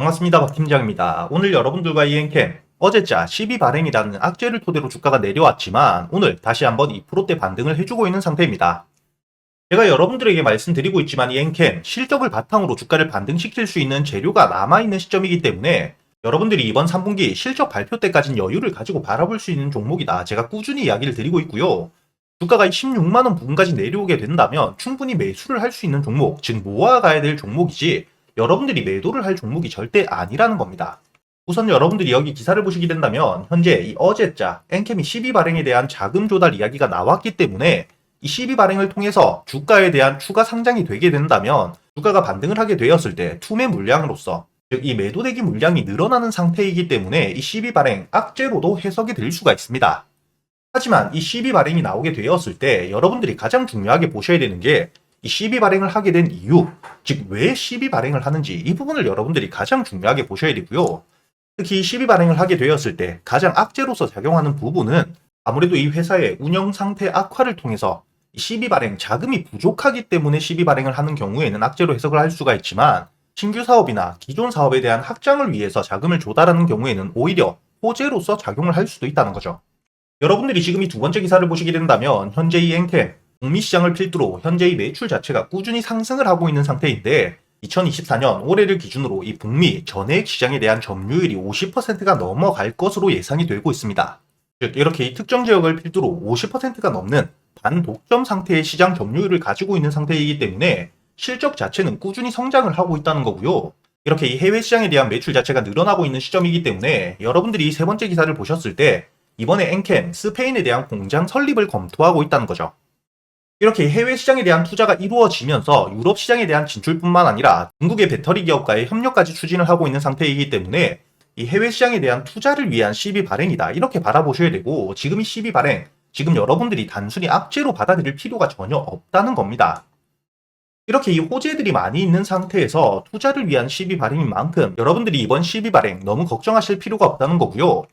반갑습니다. 박 팀장입니다. 오늘 여러분들과 이엔캠 어제자 12 발행이라는 악재를 토대로 주가가 내려왔지만 오늘 다시 한번 2%대 반등을 해주고 있는 상태입니다. 제가 여러분들에게 말씀드리고 있지만 이엔캠 실적을 바탕으로 주가를 반등시킬 수 있는 재료가 남아있는 시점이기 때문에 여러분들이 이번 3분기 실적 발표 때까지는 여유를 가지고 바라볼 수 있는 종목이다. 제가 꾸준히 이야기를 드리고 있고요. 주가가 16만원 부근까지 내려오게 된다면 충분히 매수를 할 수 있는 종목, 즉 모아가야 될 종목이지 여러분들이 매도를 할 종목이 절대 아니라는 겁니다. 우선 여러분들이 여기 기사를 보시게 된다면 현재 이 어제자 엔캠이 12 발행에 대한 자금 조달 이야기가 나왔기 때문에 이 12 발행을 통해서 주가에 대한 추가 상장이 되게 된다면 주가가 반등을 하게 되었을 때 투매 물량으로서 즉 이 매도대기 물량이 늘어나는 상태이기 때문에 이 12 발행 악재로도 해석이 될 수가 있습니다. 하지만 이 12 발행이 나오게 되었을 때 여러분들이 가장 중요하게 보셔야 되는 게 이 12 발행을 하게 된 이유, 즉 왜 12 발행을 하는지 이 부분을 여러분들이 가장 중요하게 보셔야 되고요. 특히 12 발행을 하게 되었을 때 가장 악재로서 작용하는 부분은 아무래도 이 회사의 운영 상태 악화를 통해서 12 발행 자금이 부족하기 때문에 12 발행을 하는 경우에는 악재로 해석을 할 수가 있지만 신규 사업이나 기존 사업에 대한 확장을 위해서 자금을 조달하는 경우에는 오히려 호재로서 작용을 할 수도 있다는 거죠. 여러분들이 지금 이 두 번째 기사를 보시게 된다면 현재 이 엔캠 북미 시장을 필두로 현재 이 매출 자체가 꾸준히 상승을 하고 있는 상태인데 2024년 올해를 기준으로 이 북미 전해액 시장에 대한 점유율이 50%가 넘어갈 것으로 예상이 되고 있습니다. 즉 이렇게 이 특정 지역을 필두로 50%가 넘는 반독점 상태의 시장 점유율을 가지고 있는 상태이기 때문에 실적 자체는 꾸준히 성장을 하고 있다는 거고요. 이렇게 이 해외 시장에 대한 매출 자체가 늘어나고 있는 시점이기 때문에 여러분들이 세 번째 기사를 보셨을 때 이번에 엔캠 스페인에 대한 공장 설립을 검토하고 있다는 거죠. 이렇게 해외 시장에 대한 투자가 이루어지면서 유럽 시장에 대한 진출뿐만 아니라 중국의 배터리 기업과의 협력까지 추진을 하고 있는 상태이기 때문에 이 해외 시장에 대한 투자를 위한 12 발행이다. 이렇게 바라보셔야 되고 지금 이 12 발행, 지금 여러분들이 단순히 악재로 받아들일 필요가 전혀 없다는 겁니다. 이렇게 이 호재들이 많이 있는 상태에서 투자를 위한 12 발행인 만큼 여러분들이 이번 12 발행 너무 걱정하실 필요가 없다는 거고요.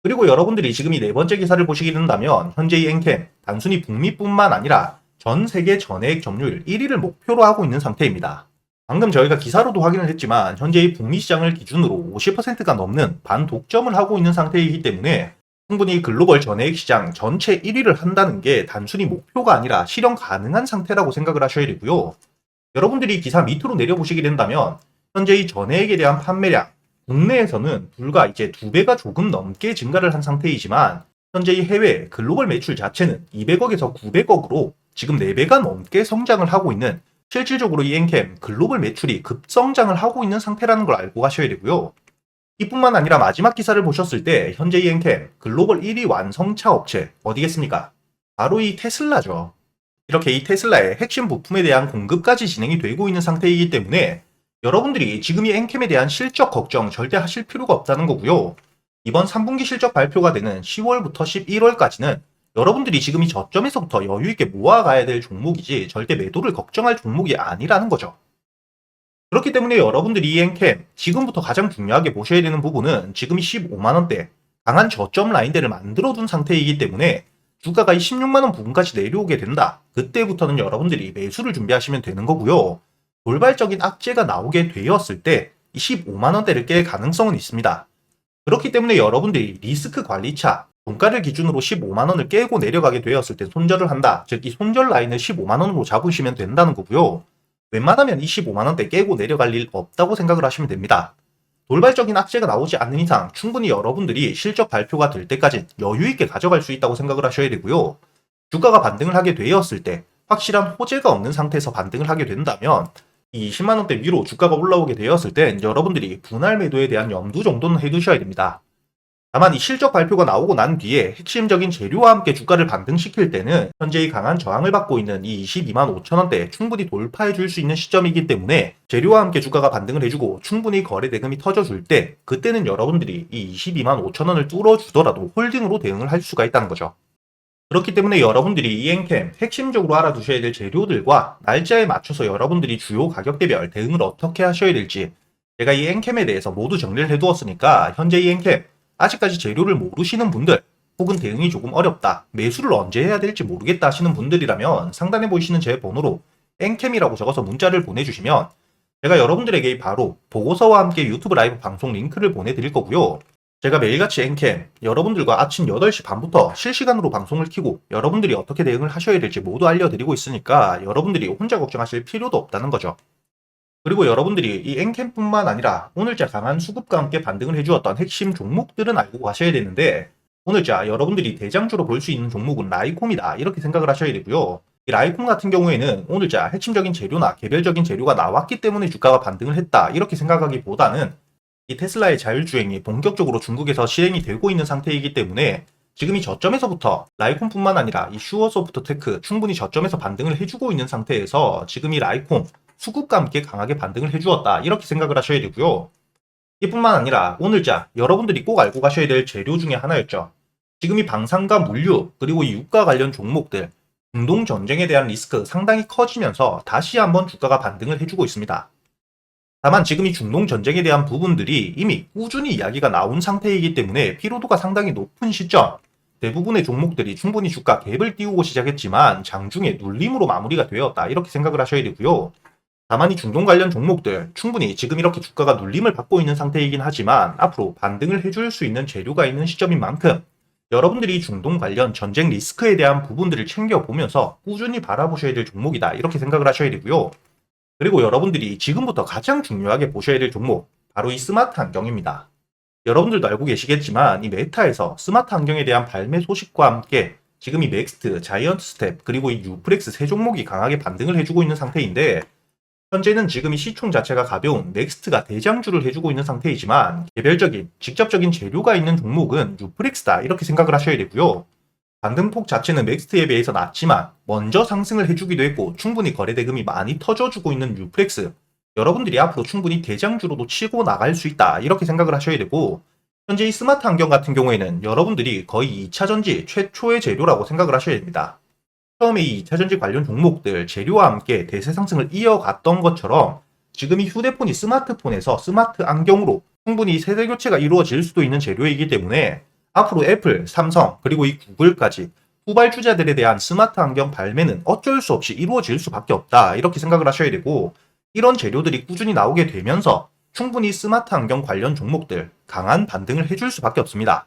그리고 여러분들이 지금 이 네 번째 기사를 보시게 된다면 현재 이 엔캠 단순히 북미뿐만 아니라 전 세계 전해액 점유율 1위를 목표로 하고 있는 상태입니다. 방금 저희가 기사로도 확인을 했지만 현재 이 북미 시장을 기준으로 50%가 넘는 반독점을 하고 있는 상태이기 때문에 충분히 글로벌 전해액 시장 전체 1위를 한다는 게 단순히 목표가 아니라 실현 가능한 상태라고 생각을 하셔야 되고요. 여러분들이 기사 밑으로 내려보시게 된다면 현재 이 전해액에 대한 판매량 국내에서는 불과 이제 2배가 조금 넘게 증가를 한 상태이지만 현재 이 해외 글로벌 매출 자체는 200억에서 900억으로 지금 4배가 넘게 성장을 하고 있는 실질적으로 이 엔캠 글로벌 매출이 급성장을 하고 있는 상태라는 걸 알고 가셔야 되고요. 이뿐만 아니라 마지막 기사를 보셨을 때 현재 이 엔캠 글로벌 1위 완성차 업체 어디겠습니까? 바로 이 테슬라죠. 이렇게 이 테슬라의 핵심 부품에 대한 공급까지 진행이 되고 있는 상태이기 때문에 여러분들이 지금 이 엔캠에 대한 실적 걱정 절대 하실 필요가 없다는 거고요. 이번 3분기 실적 발표가 되는 10월부터 11월까지는 여러분들이 지금 이 저점에서부터 여유있게 모아가야 될 종목이지 절대 매도를 걱정할 종목이 아니라는 거죠. 그렇기 때문에 여러분들이 이 엔캠 지금부터 가장 중요하게 보셔야 되는 부분은 지금 이 15만원대 강한 저점 라인대를 만들어둔 상태이기 때문에 주가가 이 16만원 부근까지 내려오게 된다. 그때부터는 여러분들이 매수를 준비하시면 되는 거고요. 돌발적인 악재가 나오게 되었을 때 이 15만원대를 깰 가능성은 있습니다. 그렇기 때문에 여러분들이 리스크 관리차 종가를 기준으로 15만원을 깨고 내려가게 되었을 때 손절을 한다. 즉 이 손절 라인을 15만원으로 잡으시면 된다는 거고요. 웬만하면 이 15만원대 깨고 내려갈 일 없다고 생각을 하시면 됩니다. 돌발적인 악재가 나오지 않는 이상 충분히 여러분들이 실적 발표가 될 때까지 여유있게 가져갈 수 있다고 생각을 하셔야 되고요. 주가가 반등을 하게 되었을 때 확실한 호재가 없는 상태에서 반등을 하게 된다면 이 10만원대 위로 주가가 올라오게 되었을 땐 여러분들이 분할 매도에 대한 염두 정도는 해두셔야 됩니다. 다만 이 실적 발표가 나오고 난 뒤에 핵심적인 재료와 함께 주가를 반등시킬 때는 현재 이 강한 저항을 받고 있는 이 22만 5천원대 충분히 돌파해 줄 수 있는 시점이기 때문에 재료와 함께 주가가 반등을 해주고 충분히 거래 대금이 터져줄 때 그때는 여러분들이 이 22만 5천원을 뚫어주더라도 홀딩으로 대응을 할 수가 있다는 거죠. 그렇기 때문에 여러분들이 이 엔캠 핵심적으로 알아두셔야 될 재료들과 날짜에 맞춰서 여러분들이 주요 가격대별 대응을 어떻게 하셔야 될지 제가 이 엔캠에 대해서 모두 정리를 해두었으니까 현재 이 엔캠 아직까지 재료를 모르시는 분들 혹은 대응이 조금 어렵다, 매수를 언제 해야 될지 모르겠다 하시는 분들이라면 상단에 보이시는 제 번호로 엔캠이라고 적어서 문자를 보내주시면 제가 여러분들에게 바로 보고서와 함께 유튜브 라이브 방송 링크를 보내드릴 거고요. 제가 매일같이 엔캠, 여러분들과 아침 8시 반부터 실시간으로 방송을 켜고 여러분들이 어떻게 대응을 하셔야 될지 모두 알려드리고 있으니까 여러분들이 혼자 걱정하실 필요도 없다는 거죠. 그리고 여러분들이 이 엔캠뿐만 아니라 오늘자 강한 수급과 함께 반등을 해주었던 핵심 종목들은 알고 가셔야 되는데, 오늘자 여러분들이 대장주로 볼 수 있는 종목은 라이콤이다 이렇게 생각을 하셔야 되고요. 이 라이콤 같은 경우에는 오늘자 핵심적인 재료나 개별적인 재료가 나왔기 때문에 주가가 반등을 했다 이렇게 생각하기보다는 이 테슬라의 자율주행이 본격적으로 중국에서 시행이 되고 있는 상태이기 때문에 지금 이 저점에서부터 라이콤뿐만 아니라 이 슈어소프트테크 충분히 저점에서 반등을 해주고 있는 상태에서 지금 이 라이콤 수급과 함께 강하게 반등을 해주었다 이렇게 생각을 하셔야 되고요. 이뿐만 아니라 오늘자 여러분들이 꼭 알고 가셔야 될 재료 중에 하나였죠. 지금 이 방산과 물류 그리고 이 유가 관련 종목들 중동 전쟁에 대한 리스크 상당히 커지면서 다시 한번 주가가 반등을 해주고 있습니다. 다만 지금 이 중동 전쟁에 대한 부분들이 이미 꾸준히 이야기가 나온 상태이기 때문에 피로도가 상당히 높은 시점, 대부분의 종목들이 충분히 주가 갭을 띄우고 시작했지만 장중에 눌림으로 마무리가 되었다 이렇게 생각을 하셔야 되고요. 다만 이 중동 관련 종목들 충분히 지금 이렇게 주가가 눌림을 받고 있는 상태이긴 하지만 앞으로 반등을 해줄 수 있는 재료가 있는 시점인 만큼 여러분들이 중동 관련 전쟁 리스크에 대한 부분들을 챙겨보면서 꾸준히 바라보셔야 될 종목이다 이렇게 생각을 하셔야 되고요. 그리고 여러분들이 지금부터 가장 중요하게 보셔야 될 종목 바로 이 스마트 안경입니다. 여러분들도 알고 계시겠지만 이 메타에서 스마트 안경에 대한 발매 소식과 함께 지금 이 넥스트, 자이언트 스텝 그리고 이 유프렉스 세 종목이 강하게 반등을 해주고 있는 상태인데, 현재는 지금 이 시총 자체가 가벼운 넥스트가 대장주를 해주고 있는 상태이지만 개별적인 직접적인 재료가 있는 종목은 유프렉스다 이렇게 생각을 하셔야 되고요. 반등폭 자체는 넥스트에 비해서 낮지만 먼저 상승을 해주기도 했고 충분히 거래대금이 많이 터져주고 있는 유프렉스, 여러분들이 앞으로 충분히 대장주로도 치고 나갈 수 있다 이렇게 생각을 하셔야 되고, 현재 이 스마트 안경 같은 경우에는 여러분들이 거의 2차전지 최초의 재료라고 생각을 하셔야 됩니다. 처음에 이 2차전지 관련 종목들 재료와 함께 대세 상승을 이어갔던 것처럼 지금 이 휴대폰이 스마트폰에서 스마트 안경으로 충분히 세대 교체가 이루어질 수도 있는 재료이기 때문에 앞으로 애플, 삼성, 그리고 이 구글까지 후발주자들에 대한 스마트 안경 발매는 어쩔 수 없이 이루어질 수밖에 없다 이렇게 생각을 하셔야 되고, 이런 재료들이 꾸준히 나오게 되면서 충분히 스마트 안경 관련 종목들 강한 반등을 해줄 수밖에 없습니다.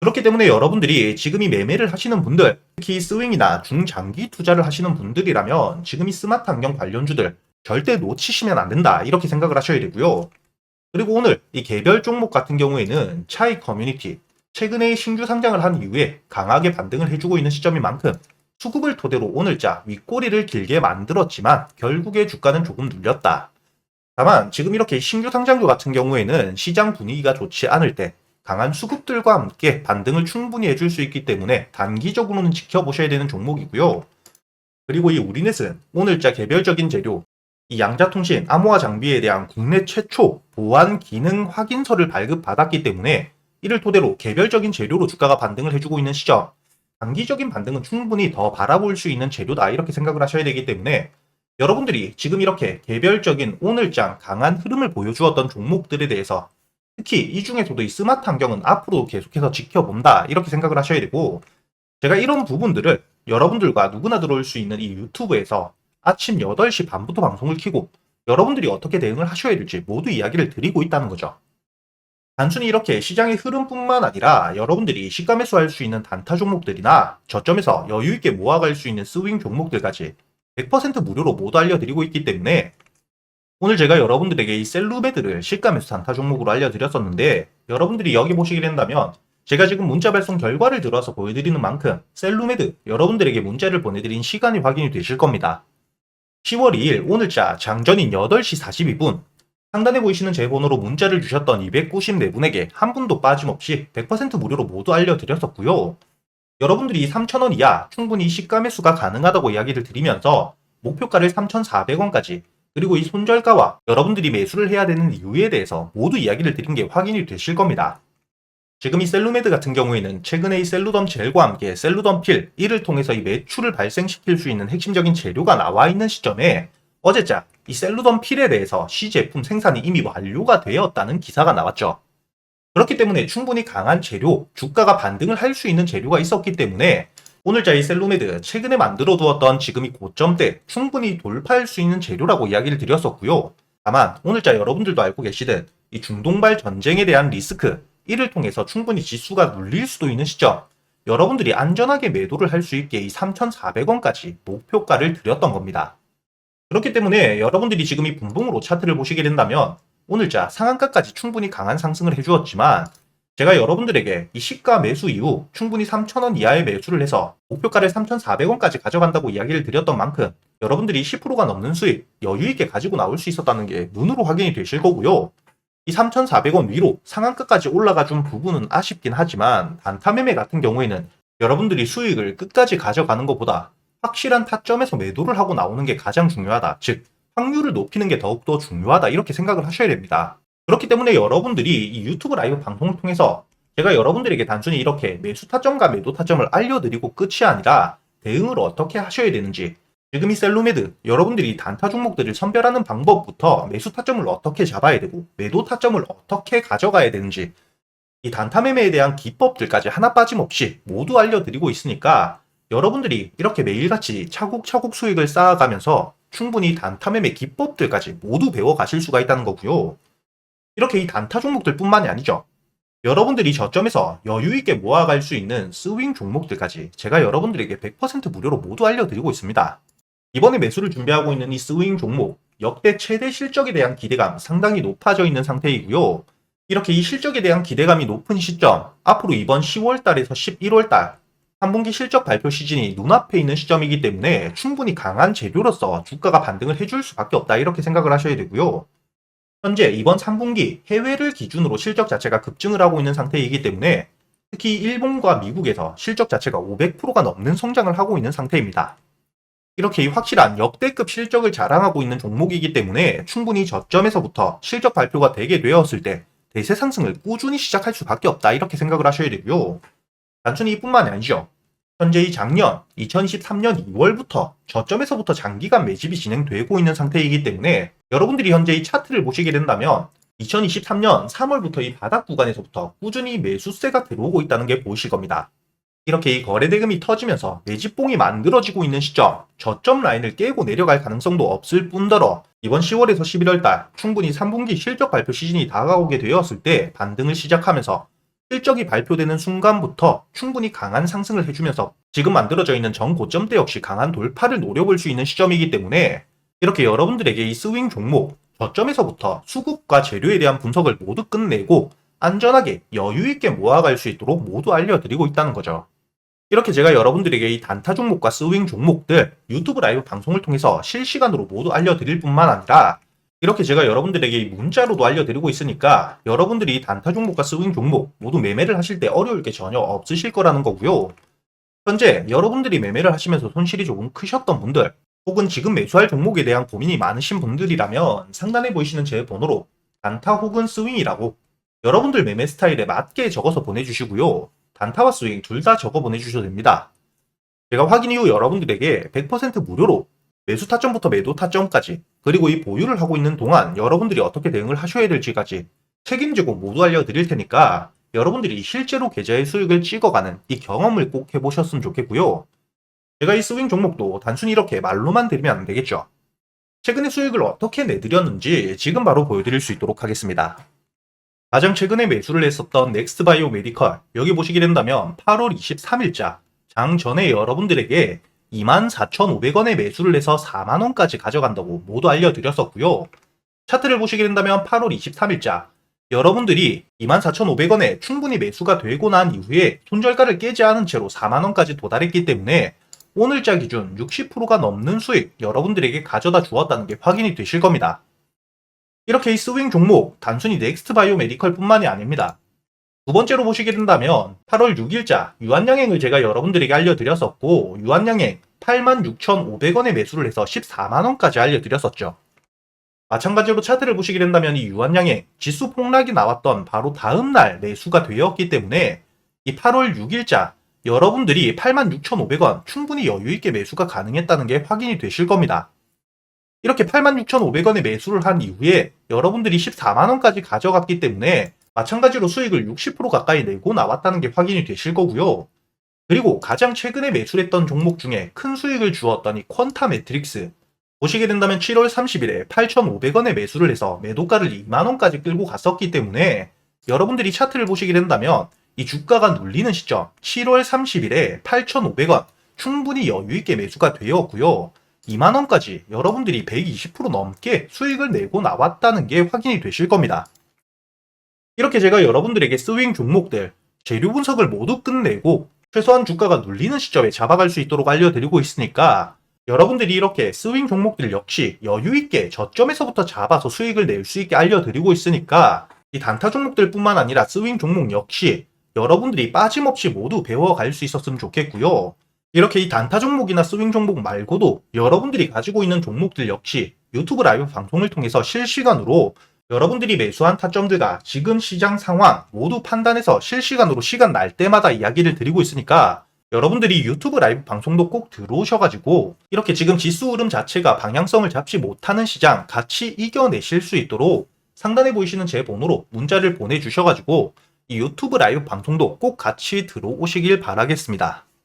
그렇기 때문에 여러분들이 지금 이 매매를 하시는 분들, 특히 스윙이나 중장기 투자를 하시는 분들이라면 지금 이 스마트 안경 관련주들 절대 놓치시면 안 된다 이렇게 생각을 하셔야 되고요. 그리고 오늘 이 개별 종목 같은 경우에는 차이 커뮤니티 최근에 신규 상장을 한 이후에 강하게 반등을 해주고 있는 시점인 만큼 수급을 토대로 오늘자 윗꼬리를 길게 만들었지만 결국에 주가는 조금 눌렸다. 다만 지금 이렇게 신규 상장주 같은 경우에는 시장 분위기가 좋지 않을 때 강한 수급들과 함께 반등을 충분히 해줄 수 있기 때문에 단기적으로는 지켜보셔야 되는 종목이고요. 그리고 이 우리넷은 오늘자 개별적인 재료, 이 양자통신 암호화 장비에 대한 국내 최초 보안 기능 확인서를 발급받았기 때문에 이를 토대로 개별적인 재료로 주가가 반등을 해주고 있는 시점, 단기적인 반등은 충분히 더 바라볼 수 있는 재료다 이렇게 생각을 하셔야 되기 때문에 여러분들이 지금 이렇게 개별적인 오늘장 강한 흐름을 보여주었던 종목들에 대해서 특히 이 중에서도 이 스마트 안경은 앞으로 계속해서 지켜본다 이렇게 생각을 하셔야 되고, 제가 이런 부분들을 여러분들과 누구나 들어올 수 있는 이 유튜브에서 아침 8시 반부터 방송을 켜고 여러분들이 어떻게 대응을 하셔야 될지 모두 이야기를 드리고 있다는 거죠. 단순히 이렇게 시장의 흐름뿐만 아니라 여러분들이 시가 매수할 수 있는 단타 종목들이나 저점에서 여유있게 모아갈 수 있는 스윙 종목들까지 100% 무료로 모두 알려드리고 있기 때문에 오늘 제가 여러분들에게 이 셀루메드를 시가 매수 단타 종목으로 알려드렸었는데, 여러분들이 여기 보시게 된다면 제가 지금 문자 발송 결과를 들어서 보여드리는 만큼 셀루메드 여러분들에게 문자를 보내드린 시간이 확인이 되실 겁니다. 10월 2일 오늘자 장전인 8시 42분 상단에 보이시는 제 번호로 문자를 주셨던 294분에게 한 분도 빠짐없이 100% 무료로 모두 알려드렸었고요. 여러분들이 3,000원 이하 충분히 시가 매수가 가능하다고 이야기를 드리면서 목표가를 3,400원까지 그리고 이 손절가와 여러분들이 매수를 해야 되는 이유에 대해서 모두 이야기를 드린 게 확인이 되실 겁니다. 지금 이 셀루메드 같은 경우에는 최근에 이 셀루덤 젤과 함께 셀루덤 필 이를 통해서 이 매출을 발생시킬 수 있는 핵심적인 재료가 나와 있는 시점에 어제자 이 셀루덤 필에 대해서 시제품 생산이 이미 완료가 되었다는 기사가 나왔죠. 그렇기 때문에 충분히 강한 재료, 주가가 반등을 할 수 있는 재료가 있었기 때문에 오늘자 이 셀루메드 최근에 만들어 두었던 지금 이 고점대 충분히 돌파할 수 있는 재료라고 이야기를 드렸었고요. 다만 오늘자 여러분들도 알고 계시듯 이 중동발 전쟁에 대한 리스크, 이를 통해서 충분히 지수가 눌릴 수도 있는 시점, 여러분들이 안전하게 매도를 할 수 있게 이 3,400원까지 목표가를 드렸던 겁니다. 그렇기 때문에 여러분들이 지금 이 분봉으로 차트를 보시게 된다면 오늘자 상한가까지 충분히 강한 상승을 해주었지만, 제가 여러분들에게 이 시가 매수 이후 충분히 3,000원 이하의 매수를 해서 목표가를 3,400원까지 가져간다고 이야기를 드렸던 만큼 여러분들이 10%가 넘는 수익 여유있게 가지고 나올 수 있었다는 게 눈으로 확인이 되실 거고요. 이 3,400원 위로 상한가까지 올라가 준 부분은 아쉽긴 하지만, 단타 매매 같은 경우에는 여러분들이 수익을 끝까지 가져가는 것보다 확실한 타점에서 매도를 하고 나오는 게 가장 중요하다. 즉, 확률을 높이는 게 더욱더 중요하다. 이렇게 생각을 하셔야 됩니다. 그렇기 때문에 여러분들이 이 유튜브 라이브 방송을 통해서 제가 여러분들에게 단순히 이렇게 매수 타점과 매도 타점을 알려드리고 끝이 아니라 대응을 어떻게 하셔야 되는지, 지금 이 셀로메드 여러분들이 단타 종목들을 선별하는 방법부터 매수 타점을 어떻게 잡아야 되고 매도 타점을 어떻게 가져가야 되는지, 이 단타 매매에 대한 기법들까지 하나 빠짐없이 모두 알려드리고 있으니까 여러분들이 이렇게 매일같이 차곡차곡 수익을 쌓아가면서 충분히 단타 매매 기법들까지 모두 배워가실 수가 있다는 거고요. 이렇게 이 단타 종목들 뿐만이 아니죠. 여러분들이 저점에서 여유있게 모아갈 수 있는 스윙 종목들까지 제가 여러분들에게 100% 무료로 모두 알려드리고 있습니다. 이번에 매수를 준비하고 있는 이 스윙 종목, 역대 최대 실적에 대한 기대감 상당히 높아져 있는 상태이고요. 이렇게 이 실적에 대한 기대감이 높은 시점, 앞으로 이번 10월달에서 11월달 3분기 실적 발표 시즌이 눈앞에 있는 시점이기 때문에 충분히 강한 재료로서 주가가 반등을 해줄 수밖에 없다, 이렇게 생각을 하셔야 되고요. 현재 이번 3분기 해외를 기준으로 실적 자체가 급증을 하고 있는 상태이기 때문에 특히 일본과 미국에서 실적 자체가 500%가 넘는 성장을 하고 있는 상태입니다. 이렇게 확실한 역대급 실적을 자랑하고 있는 종목이기 때문에 충분히 저점에서부터 실적 발표가 되게 되었을 때 대세 상승을 꾸준히 시작할 수밖에 없다, 이렇게 생각을 하셔야 되고요. 단순히 이뿐만이 아니죠. 현재 이 작년 2023년 2월부터 저점에서부터 장기간 매집이 진행되고 있는 상태이기 때문에 여러분들이 현재 이 차트를 보시게 된다면 2023년 3월부터 이 바닥 구간에서부터 꾸준히 매수세가 들어오고 있다는 게 보이실 겁니다. 이렇게 이 거래 대금이 터지면서 매집봉이 만들어지고 있는 시점, 저점 라인을 깨고 내려갈 가능성도 없을 뿐더러 이번 10월에서 11월달 충분히 3분기 실적 발표 시즌이 다가오게 되었을 때 반등을 시작하면서 실적이 발표되는 순간부터 충분히 강한 상승을 해주면서 지금 만들어져 있는 전고점대 역시 강한 돌파를 노려볼 수 있는 시점이기 때문에 이렇게 여러분들에게 이 스윙 종목, 저점에서부터 수급과 재료에 대한 분석을 모두 끝내고 안전하게 여유있게 모아갈 수 있도록 모두 알려드리고 있다는 거죠. 이렇게 제가 여러분들에게 이 단타 종목과 스윙 종목들 유튜브 라이브 방송을 통해서 실시간으로 모두 알려드릴 뿐만 아니라 이렇게 제가 여러분들에게 문자로도 알려드리고 있으니까 여러분들이 단타 종목과 스윙 종목 모두 매매를 하실 때 어려울 게 전혀 없으실 거라는 거고요. 현재 여러분들이 매매를 하시면서 손실이 조금 크셨던 분들, 혹은 지금 매수할 종목에 대한 고민이 많으신 분들이라면 상단에 보이시는 제 번호로 단타 혹은 스윙이라고 여러분들 매매 스타일에 맞게 적어서 보내주시고요. 단타와 스윙 둘 다 적어 보내주셔도 됩니다. 제가 확인 이후 여러분들에게 100% 무료로 매수 타점부터 매도 타점까지, 그리고 이 보유를 하고 있는 동안 여러분들이 어떻게 대응을 하셔야 될지까지 책임지고 모두 알려드릴 테니까 여러분들이 실제로 계좌의 수익을 찍어가는 이 경험을 꼭 해보셨으면 좋겠고요. 제가 이 스윙 종목도 단순히 이렇게 말로만 드리면 안 되겠죠. 최근에 수익을 어떻게 내드렸는지 지금 바로 보여드릴 수 있도록 하겠습니다. 가장 최근에 매수를 했었던 넥스트바이오 메디컬, 여기 보시게 된다면 8월 23일자 장 전에 여러분들에게 24,500원에 매수를 해서 4만원까지 가져간다고 모두 알려드렸었고요. 차트를 보시게 된다면 8월 23일자 여러분들이 24,500원에 충분히 매수가 되고 난 이후에 손절가를 깨지 않은 채로 4만원까지 도달했기 때문에 오늘자 기준 60%가 넘는 수익 여러분들에게 가져다 주었다는 게 확인이 되실 겁니다. 이렇게 이 스윙 종목 단순히 넥스트바이오 메디컬 뿐만이 아닙니다. 두 번째로 보시게 된다면 8월 6일자 유한양행을 제가 여러분들에게 알려드렸었고, 유한양행 86,500원에 매수를 해서 14만원까지 알려드렸었죠. 마찬가지로 차트를 보시게 된다면 이 유한양행 지수 폭락이 나왔던 바로 다음날 매수가 되었기 때문에 이 8월 6일자 여러분들이 86,500원 충분히 여유있게 매수가 가능했다는 게 확인이 되실 겁니다. 이렇게 86,500원에 매수를 한 이후에 여러분들이 14만원까지 가져갔기 때문에 마찬가지로 수익을 60% 가까이 내고 나왔다는 게 확인이 되실 거고요. 그리고 가장 최근에 매수했던 종목 중에 큰 수익을 주었던 이 퀀타 매트릭스, 보시게 된다면 7월 30일에 8,500원에 매수를 해서 매도가를 2만원까지 끌고 갔었기 때문에 여러분들이 차트를 보시게 된다면 이 주가가 눌리는 시점 7월 30일에 8,500원 충분히 여유있게 매수가 되었고요. 2만원까지 여러분들이 120% 넘게 수익을 내고 나왔다는 게 확인이 되실 겁니다. 이렇게 제가 여러분들에게 스윙 종목들 재료 분석을 모두 끝내고 최소한 주가가 눌리는 시점에 잡아갈 수 있도록 알려드리고 있으니까 여러분들이 이렇게 스윙 종목들 역시 여유있게 저점에서부터 잡아서 수익을 낼 수 있게 알려드리고 있으니까 이 단타 종목들 뿐만 아니라 스윙 종목 역시 여러분들이 빠짐없이 모두 배워갈 수 있었으면 좋겠고요. 이렇게 이 단타 종목이나 스윙 종목 말고도 여러분들이 가지고 있는 종목들 역시 유튜브 라이브 방송을 통해서 실시간으로 여러분들이 매수한 타점들과 지금 시장 상황 모두 판단해서 실시간으로 시간 날 때마다 이야기를 드리고 있으니까 여러분들이 유튜브 라이브 방송도 꼭 들어오셔가지고 이렇게 지금 지수 흐름 자체가 방향성을 잡지 못하는 시장 같이 이겨내실 수 있도록 상단에 보이시는 제 번호로 문자를 보내주셔가지고 이 유튜브 라이브 방송도 꼭 같이 들어오시길 바라겠습니다.